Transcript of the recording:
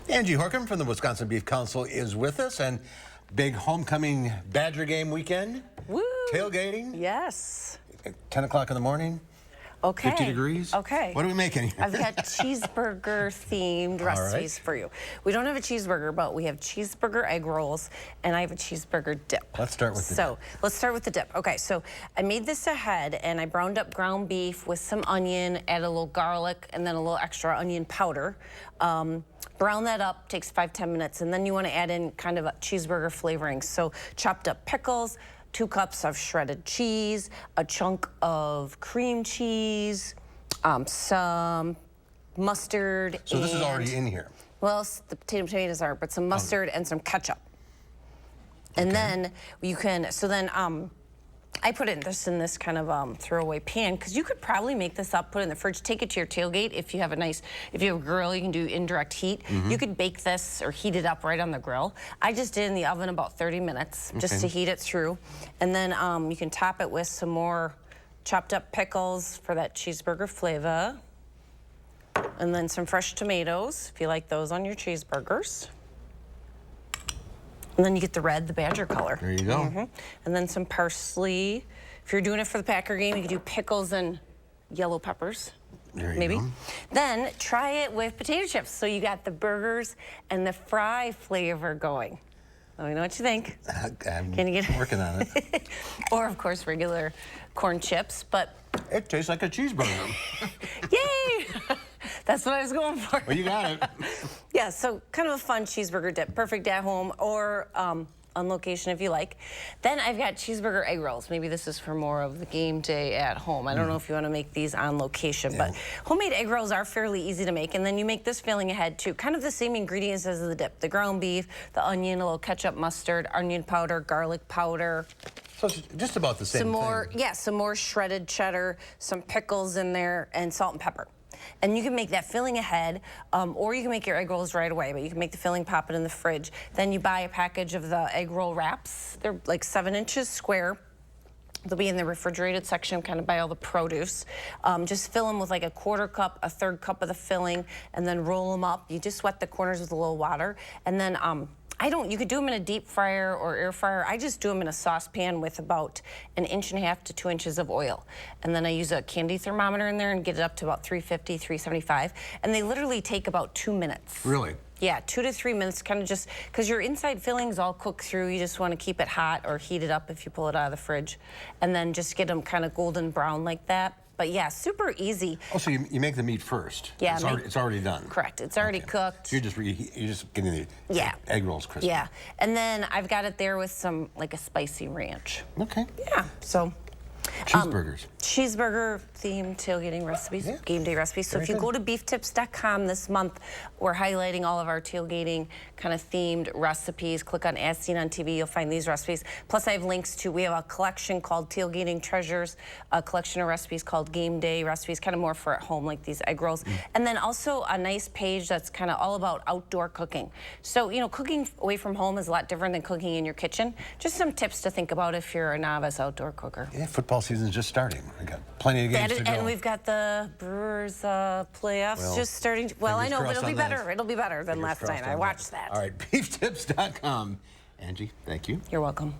Angie Horkan from the Wisconsin Beef Council is with us, and big homecoming Badger game weekend. Woo! Tailgating. Yes. 10 o'clock in the morning. Okay. 50 degrees. Okay. What are we making? I've got cheeseburger-themed recipes for you. We don't have a cheeseburger, but we have cheeseburger egg rolls, and I have a cheeseburger dip. Let's start with the dip. Let's start with the dip. Okay, so I made this ahead, and I browned up ground beef with some onion, add a little garlic, and then a little extra onion powder. Brown that up, takes 5-10 minutes, and then you want to add in kind of a cheeseburger flavoring. So chopped up pickles, 2 cups of shredded cheese, a chunk of cream cheese, some mustard. So this is already in here. Well, the potatoes aren't, but some mustard and some ketchup. And then you can, I put it in this kind of throwaway pan, because you could probably make this up, put it in the fridge, take it to your tailgate. If you have if you have a grill, you can do indirect heat. You could bake this or heat it up right on the grill. I just did it in the oven about 30 minutes just to heat it through. And then you can top it with some more chopped up pickles for that cheeseburger flavor. And then some fresh tomatoes, if you like those on your cheeseburgers. And then you get the red, the Badger color. There you go. And then some parsley. If you're doing it for the Packer game, you could do pickles and yellow peppers. There you maybe. go. Then try it with potato chips. So you got the burgers and the fry flavor going. Let me know what you think. I'm working on it. Or, of course, regular corn chips, but... It tastes like a cheeseburger. Yay! That's what I was going for. Well, you got it. Yeah, so kind of a fun cheeseburger dip. Perfect at home or on location if you like. Then I've got cheeseburger egg rolls. Maybe this is for more of the game day at home. I don't know if you want to make these on location, but homemade egg rolls are fairly easy to make. And then you make this filling ahead too. Kind of the same ingredients as the dip. The ground beef, the onion, a little ketchup, mustard, onion powder, garlic powder. So it's just about the same thing. Yeah, some more shredded cheddar, some pickles in there, and salt and pepper. And you can make that filling ahead, or you can make your egg rolls right away, but you can make the filling, pop it in the fridge. Then you buy a package of the egg roll wraps. They're like 7 inches square. They'll be in the refrigerated section, kind of by all the produce. Just fill them with like a 1/4 cup, a 1/3 cup of the filling, and then roll them up. You just wet the corners with a little water. And then you could do them in a deep fryer or air fryer. I just do them in a saucepan with about 1.5 inches to 2 inches of oil. And then I use a candy thermometer in there and get it up to about 350, 375. And they literally take about 2 minutes. Really? Yeah, 2 to 3 minutes, kind of just, because your inside fillings all cook through. You just want to keep it hot or heat it up if you pull it out of the fridge. And then just get them kind of golden brown like that. But yeah, super easy. Oh, so you make the meat first? Yeah. It's already done? Correct. It's already cooked. So you're just getting the egg rolls crispy? Yeah. And then I've got it there with some, like a spicy ranch. Okay. Yeah. So. Cheeseburgers. Cheeseburger-themed tailgating recipes, game day recipes. So if you go to beeftips.com this month, we're highlighting all of our tailgating kind of themed recipes. Click on As Seen on TV, you'll find these recipes. Plus I have links to, we have a collection called Tailgating Treasures, a collection of recipes called Game Day recipes, kind of more for at home, like these egg rolls. And then also a nice page that's kind of all about outdoor cooking. So, you know, cooking away from home is a lot different than cooking in your kitchen. Just some tips to think about if you're a novice outdoor cooker. Yeah, football season's just starting. We got plenty of games to go. And we've got the Brewers playoffs just starting. Well, I know, but it'll be better. It'll be better than last night. I watched that. All right, beeftips.com. Angie, thank you. You're welcome.